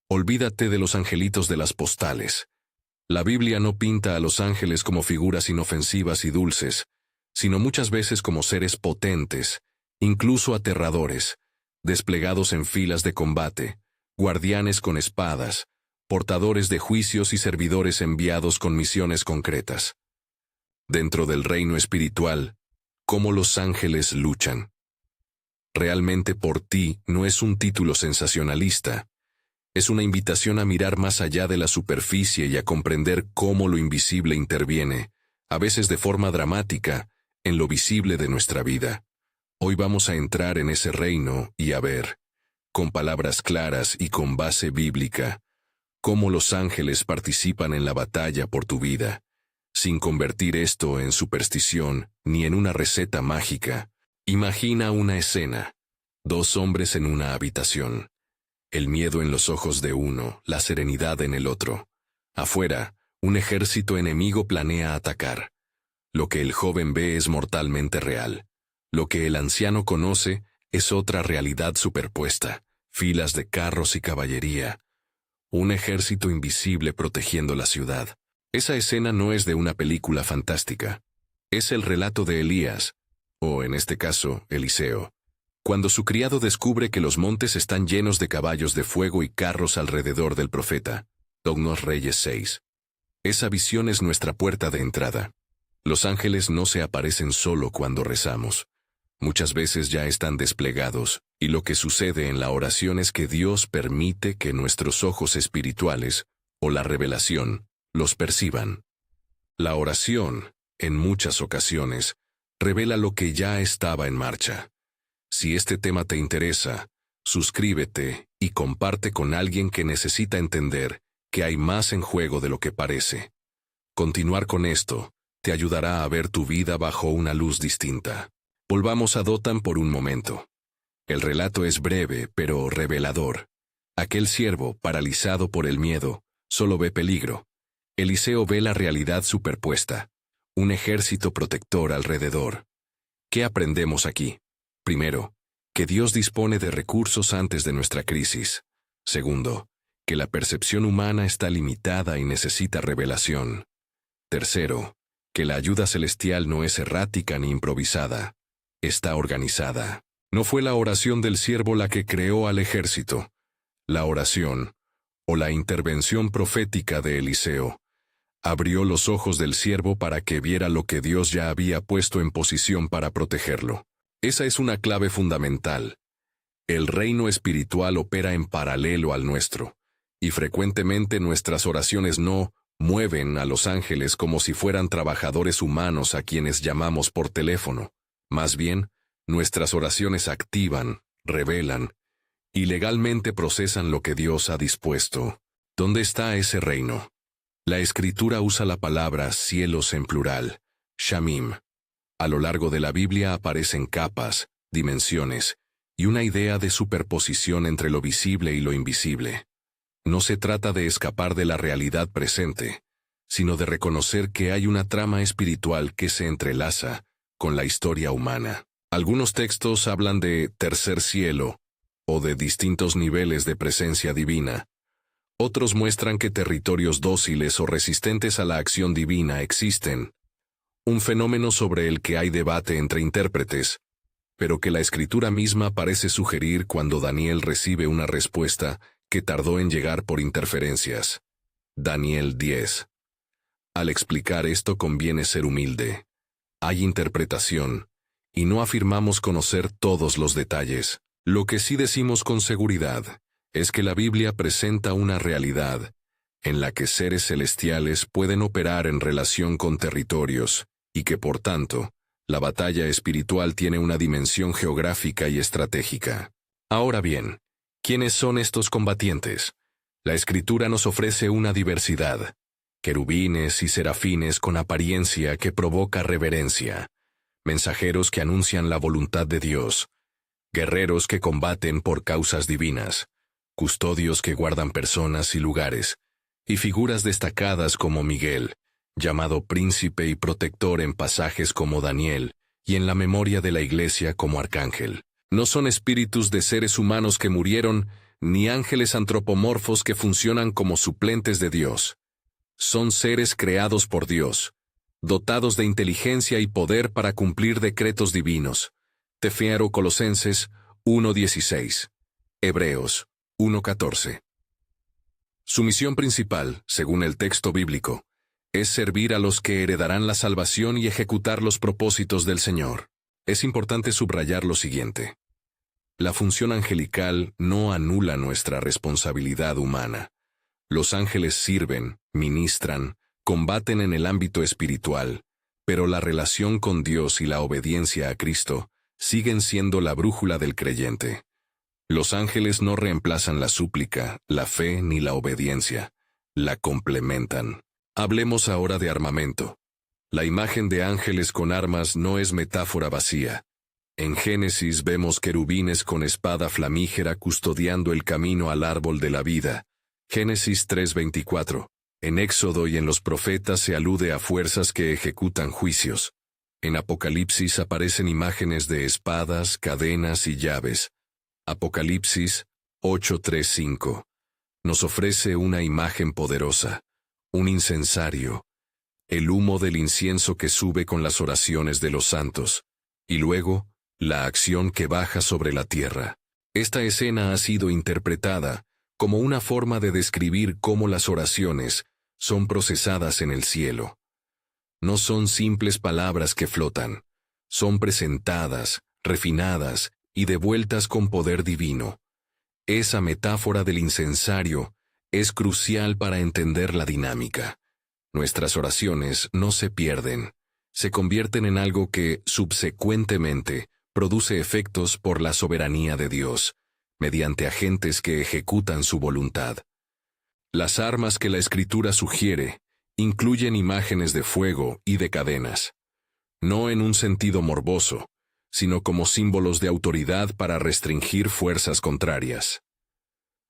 Olvídate de los angelitos de las postales. La Biblia no pinta a los ángeles como figuras inofensivas y dulces, sino muchas veces como seres potentes, incluso aterradores, desplegados en filas de combate, guardianes con espadas, portadores de juicios y servidores enviados con misiones concretas. Dentro del reino espiritual, ¿cómo los ángeles luchan? Realmente por ti no es un título sensacionalista. Es una invitación a mirar más allá de la superficie y a comprender cómo lo invisible interviene, a veces de forma dramática, en lo visible de nuestra vida. Hoy vamos a entrar en ese reino y a ver, con palabras claras y con base bíblica, cómo los ángeles participan en la batalla por tu vida, sin convertir esto en superstición ni en una receta mágica. Imagina una escena: 2 hombres en una habitación. El miedo en los ojos de uno, la serenidad en el otro. Afuera, un ejército enemigo planea atacar. Lo que el joven ve es mortalmente real. Lo que el anciano conoce es otra realidad superpuesta: filas de carros y caballería. Un ejército invisible protegiendo la ciudad. Esa escena no es de una película fantástica. Es el relato de Elías, o en este caso, Eliseo, cuando su criado descubre que los montes están llenos de caballos de fuego y carros alrededor del profeta. 2 Reyes 6. Esa visión es nuestra puerta de entrada. Los ángeles no se aparecen solo cuando rezamos. Muchas veces ya están desplegados, y lo que sucede en la oración es que Dios permite que nuestros ojos espirituales, o la revelación, los perciban. La oración, en muchas ocasiones, revela lo que ya estaba en marcha. Si este tema te interesa, suscríbete y comparte con alguien que necesita entender que hay más en juego de lo que parece. Continuar con esto te ayudará a ver tu vida bajo una luz distinta. Volvamos a Dotán por un momento. El relato es breve, pero revelador. Aquel siervo, paralizado por el miedo, solo ve peligro. Eliseo ve la realidad superpuesta, un ejército protector alrededor. ¿Qué aprendemos aquí? Primero, que Dios dispone de recursos antes de nuestra crisis. Segundo, que la percepción humana está limitada y necesita revelación. Tercero, que la ayuda celestial no es errática ni improvisada. Está organizada. No fue la oración del siervo la que creó al ejército. La oración, o la intervención profética de Eliseo, abrió los ojos del siervo para que viera lo que Dios ya había puesto en posición para protegerlo. Esa es una clave fundamental. El reino espiritual opera en paralelo al nuestro, y frecuentemente nuestras oraciones no mueven a los ángeles como si fueran trabajadores humanos a quienes llamamos por teléfono. Más bien, nuestras oraciones activan, revelan, y legalmente procesan lo que Dios ha dispuesto. ¿Dónde está ese reino? La Escritura usa la palabra cielos en plural, shamim. A lo largo de la Biblia aparecen capas, dimensiones, y una idea de superposición entre lo visible y lo invisible. No se trata de escapar de la realidad presente, sino de reconocer que hay una trama espiritual que se entrelaza con la historia humana. Algunos textos hablan de tercer cielo, o de distintos niveles de presencia divina. Otros muestran que territorios dóciles o resistentes a la acción divina existen. Un fenómeno sobre el que hay debate entre intérpretes, pero que la Escritura misma parece sugerir cuando Daniel recibe una respuesta que tardó en llegar por interferencias. Daniel 10. Al explicar esto conviene ser humilde. Hay interpretación, y no afirmamos conocer todos los detalles. Lo que sí decimos con seguridad es que la Biblia presenta una realidad en la que seres celestiales pueden operar en relación con territorios, y que por tanto, la batalla espiritual tiene una dimensión geográfica y estratégica. Ahora bien, ¿quiénes son estos combatientes? La Escritura nos ofrece una diversidad: querubines y serafines con apariencia que provoca reverencia, mensajeros que anuncian la voluntad de Dios, guerreros que combaten por causas divinas, custodios que guardan personas y lugares, y figuras destacadas como Miguel, llamado príncipe y protector en pasajes como Daniel, y en la memoria de la Iglesia como arcángel. No son espíritus de seres humanos que murieron, ni ángeles antropomorfos que funcionan como suplentes de Dios. Son seres creados por Dios, dotados de inteligencia y poder para cumplir decretos divinos. Tefiero Colosenses 1:16. Hebreos 1:14. Su misión principal, según el texto bíblico, es servir a los que heredarán la salvación y ejecutar los propósitos del Señor. Es importante subrayar lo siguiente. La función angelical no anula nuestra responsabilidad humana. Los ángeles sirven, ministran, combaten en el ámbito espiritual, pero la relación con Dios y la obediencia a Cristo siguen siendo la brújula del creyente. Los ángeles no reemplazan la súplica, la fe ni la obediencia, la complementan. Hablemos ahora de armamento. La imagen de ángeles con armas no es metáfora vacía. En Génesis vemos querubines con espada flamígera custodiando el camino al árbol de la vida. Génesis 3:24. En Éxodo y en los profetas se alude a fuerzas que ejecutan juicios. En Apocalipsis aparecen imágenes de espadas, cadenas y llaves. Apocalipsis 8:3-5. Nos ofrece una imagen poderosa, un incensario, el humo del incienso que sube con las oraciones de los santos, y luego, la acción que baja sobre la tierra. Esta escena ha sido interpretada como una forma de describir cómo las oraciones son procesadas en el cielo. No son simples palabras que flotan, son presentadas, refinadas y devueltas con poder divino. Esa metáfora del incensario es crucial para entender la dinámica. Nuestras oraciones no se pierden, se convierten en algo que, subsecuentemente, produce efectos por la soberanía de Dios, mediante agentes que ejecutan su voluntad. Las armas que la Escritura sugiere incluyen imágenes de fuego y de cadenas, no en un sentido morboso, sino como símbolos de autoridad para restringir fuerzas contrarias.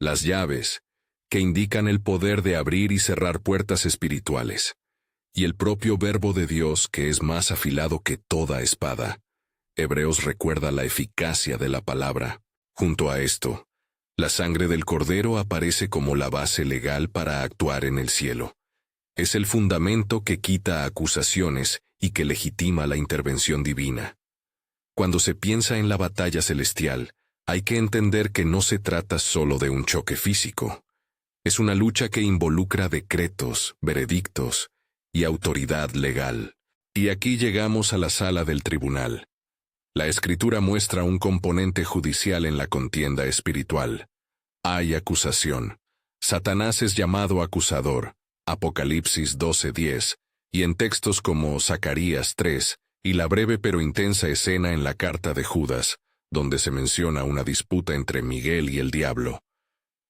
Las llaves, que indican el poder de abrir y cerrar puertas espirituales, y el propio verbo de Dios que es más afilado que toda espada. Hebreos recuerda la eficacia de la palabra. Junto a esto, la sangre del Cordero aparece como la base legal para actuar en el cielo. Es el fundamento que quita acusaciones y que legitima la intervención divina. Cuando se piensa en la batalla celestial, hay que entender que no se trata solo de un choque físico. Es una lucha que involucra decretos, veredictos y autoridad legal. Y aquí llegamos a la sala del tribunal. La Escritura muestra un componente judicial en la contienda espiritual. Hay acusación. Satanás es llamado acusador, Apocalipsis 12:10, y en textos como Zacarías 3, y la breve pero intensa escena en la carta de Judas, donde se menciona una disputa entre Miguel y el diablo.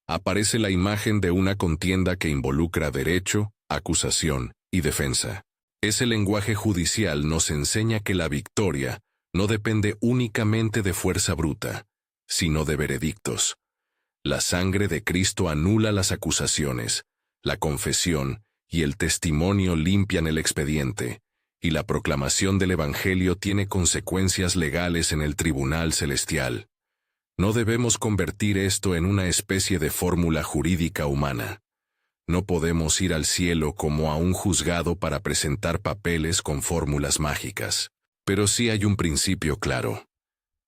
Aparece la imagen de una contienda que involucra derecho, acusación y defensa. Ese lenguaje judicial nos enseña que la victoria no depende únicamente de fuerza bruta, sino de veredictos. La sangre de Cristo anula las acusaciones, la confesión y el testimonio limpian el expediente, y la proclamación del Evangelio tiene consecuencias legales en el tribunal celestial. No debemos convertir esto en una especie de fórmula jurídica humana. No podemos ir al cielo como a un juzgado para presentar papeles con fórmulas mágicas. Pero sí hay un principio claro.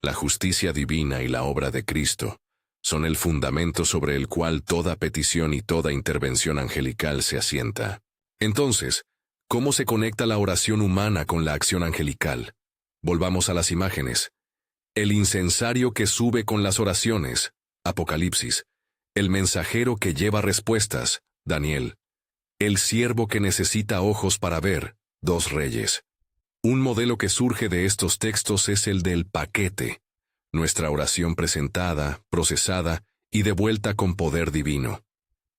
La justicia divina y la obra de Cristo son el fundamento sobre el cual toda petición y toda intervención angelical se asienta. Entonces, ¿cómo se conecta la oración humana con la acción angelical? Volvamos a las imágenes. El incensario que sube con las oraciones, Apocalipsis. El mensajero que lleva respuestas, Daniel. El siervo que necesita ojos para ver, 2 Reyes. Un modelo que surge de estos textos es el del paquete, nuestra oración presentada, procesada y devuelta con poder divino.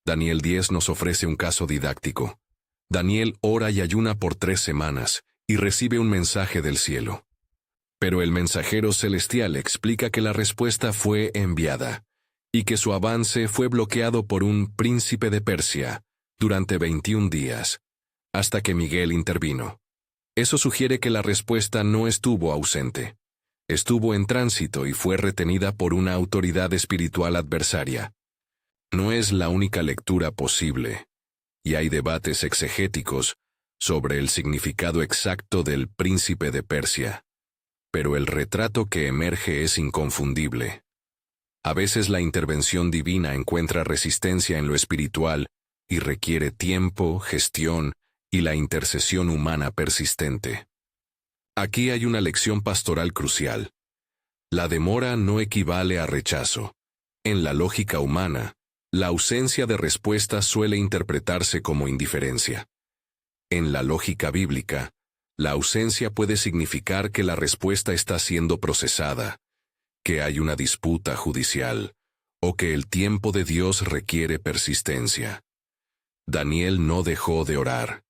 Daniel 10 nos ofrece un caso didáctico. Daniel ora y ayuna por 3 semanas y recibe un mensaje del cielo. Pero el mensajero celestial explica que la respuesta fue enviada y que su avance fue bloqueado por un príncipe de Persia durante 21 días, hasta que Miguel intervino. Eso sugiere que la respuesta no estuvo ausente. Estuvo en tránsito y fue retenida por una autoridad espiritual adversaria. No es la única lectura posible, y hay debates exegéticos sobre el significado exacto del príncipe de Persia. Pero el retrato que emerge es inconfundible. A veces la intervención divina encuentra resistencia en lo espiritual y requiere tiempo, gestión y la intercesión humana persistente. Aquí hay una lección pastoral crucial. La demora no equivale a rechazo. En la lógica humana, la ausencia de respuesta suele interpretarse como indiferencia. En la lógica bíblica, la ausencia puede significar que la respuesta está siendo procesada, que hay una disputa judicial, o que el tiempo de Dios requiere persistencia. Daniel no dejó de orar.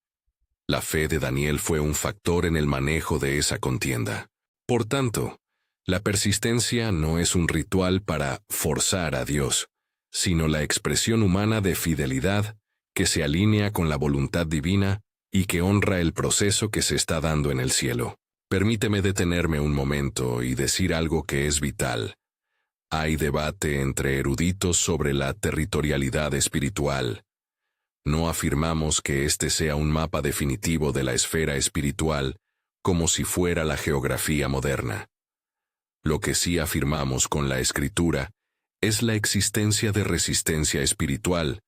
La fe de Daniel fue un factor en el manejo de esa contienda. Por tanto, la persistencia no es un ritual para forzar a Dios, sino la expresión humana de fidelidad que se alinea con la voluntad divina y que honra el proceso que se está dando en el cielo. Permíteme detenerme un momento y decir algo que es vital. Hay debate entre eruditos sobre la territorialidad espiritual. No afirmamos que este sea un mapa definitivo de la esfera espiritual, como si fuera la geografía moderna. Lo que sí afirmamos con la Escritura es la existencia de resistencia espiritual,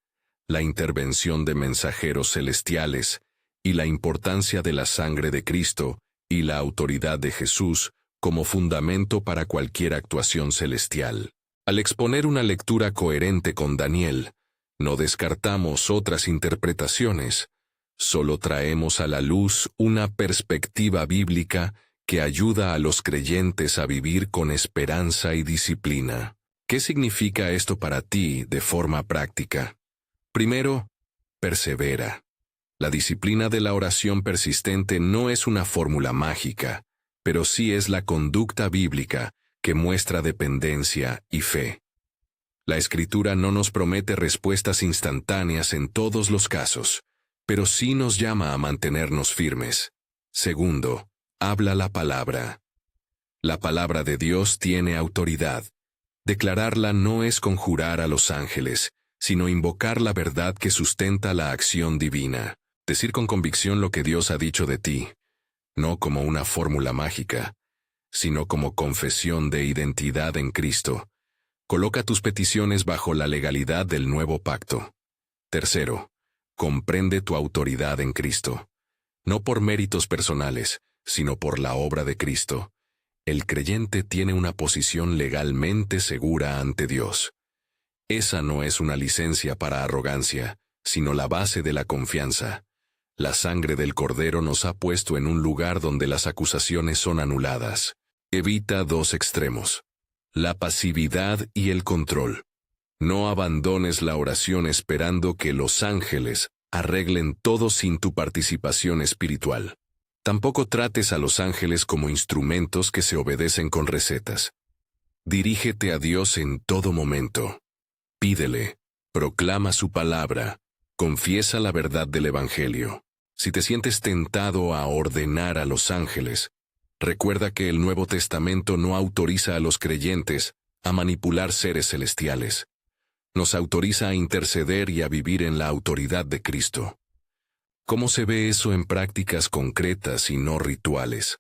la intervención de mensajeros celestiales y la importancia de la sangre de Cristo y la autoridad de Jesús como fundamento para cualquier actuación celestial. Al exponer una lectura coherente con Daniel, no descartamos otras interpretaciones, solo traemos a la luz una perspectiva bíblica que ayuda a los creyentes a vivir con esperanza y disciplina. ¿Qué significa esto para ti de forma práctica? Primero, persevera. La disciplina de la oración persistente no es una fórmula mágica, pero sí es la conducta bíblica que muestra dependencia y fe. La Escritura no nos promete respuestas instantáneas en todos los casos, pero sí nos llama a mantenernos firmes. Segundo, habla la palabra. La palabra de Dios tiene autoridad. Declararla no es conjurar a los ángeles, sino invocar la verdad que sustenta la acción divina. Decir con convicción lo que Dios ha dicho de ti, no como una fórmula mágica, sino como confesión de identidad en Cristo. Coloca tus peticiones bajo la legalidad del nuevo pacto. Tercero, comprende tu autoridad en Cristo. No por méritos personales, sino por la obra de Cristo. El creyente tiene una posición legalmente segura ante Dios. Esa no es una licencia para arrogancia, sino la base de la confianza. La sangre del Cordero nos ha puesto en un lugar donde las acusaciones son anuladas. Evita dos extremos: la pasividad y el control. No abandones la oración esperando que los ángeles arreglen todo sin tu participación espiritual. Tampoco trates a los ángeles como instrumentos que se obedecen con recetas. Dirígete a Dios en todo momento. Pídele, proclama su palabra, confiesa la verdad del Evangelio. Si te sientes tentado a ordenar a los ángeles, recuerda que el Nuevo Testamento no autoriza a los creyentes a manipular seres celestiales. Nos autoriza a interceder y a vivir en la autoridad de Cristo. ¿Cómo se ve eso en prácticas concretas y no rituales?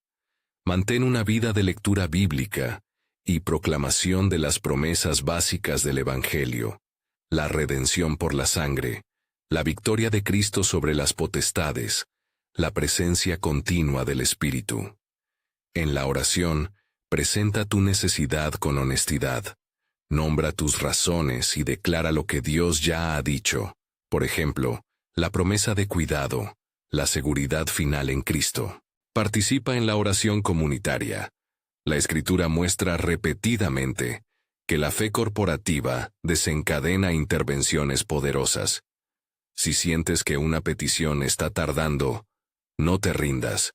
Mantén una vida de lectura bíblica y proclamación de las promesas básicas del Evangelio, la redención por la sangre, la victoria de Cristo sobre las potestades, la presencia continua del Espíritu. En la oración, presenta tu necesidad con honestidad. Nombra tus razones y declara lo que Dios ya ha dicho. Por ejemplo, la promesa de cuidado, la seguridad final en Cristo. Participa en la oración comunitaria. La Escritura muestra repetidamente que la fe corporativa desencadena intervenciones poderosas. Si sientes que una petición está tardando, no te rindas.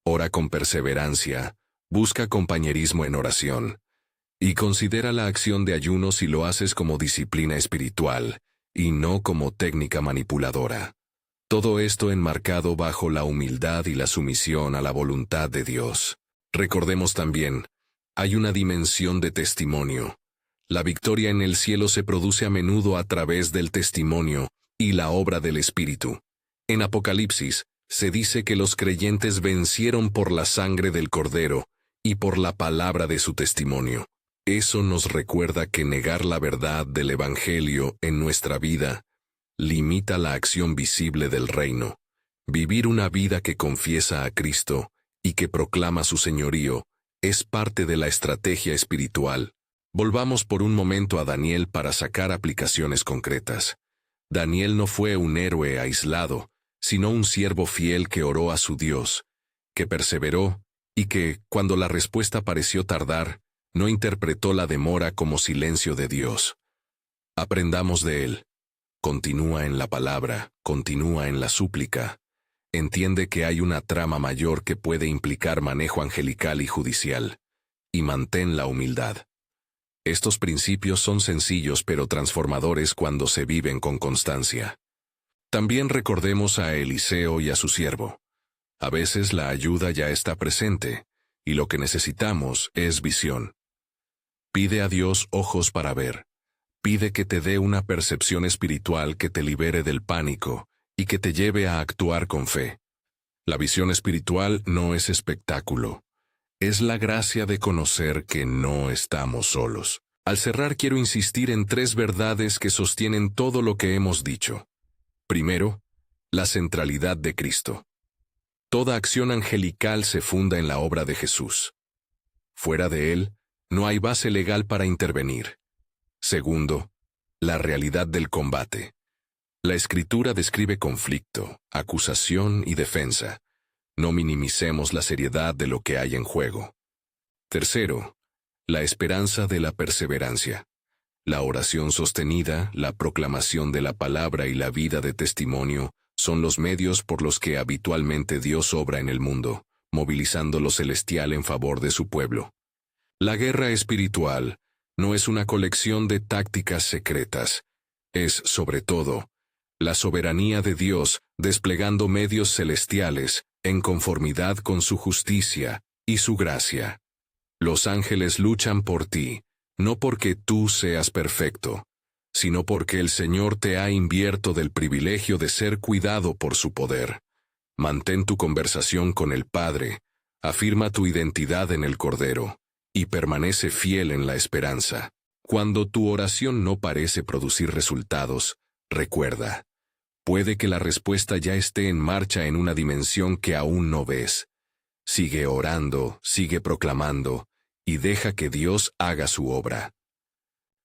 Ora con perseverancia, busca compañerismo en oración, y considera la acción de ayuno si lo haces como disciplina espiritual, y no como técnica manipuladora. Todo esto enmarcado bajo la humildad y la sumisión a la voluntad de Dios. Recordemos también, hay una dimensión de testimonio. La victoria en el cielo se produce a menudo a través del testimonio y la obra del Espíritu. En Apocalipsis, se dice que los creyentes vencieron por la sangre del Cordero y por la palabra de su testimonio. Eso nos recuerda que negar la verdad del Evangelio en nuestra vida limita la acción visible del reino. Vivir una vida que confiesa a Cristo y que proclama su señorío es parte de la estrategia espiritual. Volvamos por un momento a Daniel para sacar aplicaciones concretas. Daniel no fue un héroe aislado, sino un siervo fiel que oró a su Dios, que perseveró y que, cuando la respuesta pareció tardar, no interpretó la demora como silencio de Dios. Aprendamos de él. Continúa en la palabra, continúa en la súplica. Entiende que hay una trama mayor que puede implicar manejo angelical y judicial. Y mantén la humildad. Estos principios son sencillos pero transformadores cuando se viven con constancia. También recordemos a Eliseo y a su siervo. A veces la ayuda ya está presente, y lo que necesitamos es visión. Pide a Dios ojos para ver. Pide que te dé una percepción espiritual que te libere del pánico y que te lleve a actuar con fe. La visión espiritual no es espectáculo. Es la gracia de conocer que no estamos solos. Al cerrar quiero insistir en 3 verdades que sostienen todo lo que hemos dicho. Primero, la centralidad de Cristo. Toda acción angelical se funda en la obra de Jesús. Fuera de él, no hay base legal para intervenir. Segundo, la realidad del combate. La Escritura describe conflicto, acusación y defensa. No minimicemos la seriedad de lo que hay en juego. Tercero, la esperanza de la perseverancia. La oración sostenida, la proclamación de la palabra y la vida de testimonio son los medios por los que habitualmente Dios obra en el mundo, movilizando lo celestial en favor de su pueblo. La guerra espiritual no es una colección de tácticas secretas. Es, sobre todo, la soberanía de Dios desplegando medios celestiales en conformidad con su justicia y su gracia. Los ángeles luchan por ti, no porque tú seas perfecto, sino porque el Señor te ha invierto del privilegio de ser cuidado por su poder. Mantén tu conversación con el Padre, afirma tu identidad en el Cordero, y permanece fiel en la esperanza. Cuando tu oración no parece producir resultados, recuerda, puede que la respuesta ya esté en marcha en una dimensión que aún no ves. Sigue orando, sigue proclamando, y deja que Dios haga su obra.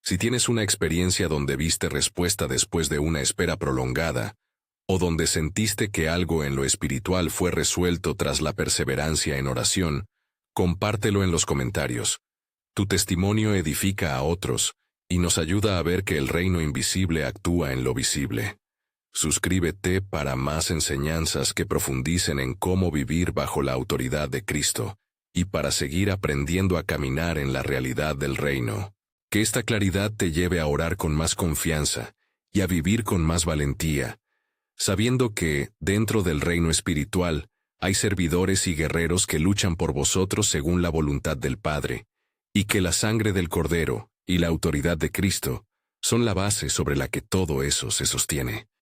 Si tienes una experiencia donde viste respuesta después de una espera prolongada, o donde sentiste que algo en lo espiritual fue resuelto tras la perseverancia en oración, compártelo en los comentarios. Tu testimonio edifica a otros, y nos ayuda a ver que el reino invisible actúa en lo visible. Suscríbete para más enseñanzas que profundicen en cómo vivir bajo la autoridad de Cristo, y para seguir aprendiendo a caminar en la realidad del reino. Que esta claridad te lleve a orar con más confianza y a vivir con más valentía, sabiendo que, dentro del reino espiritual, hay servidores y guerreros que luchan por vosotros según la voluntad del Padre, y que la sangre del Cordero y la autoridad de Cristo son la base sobre la que todo eso se sostiene.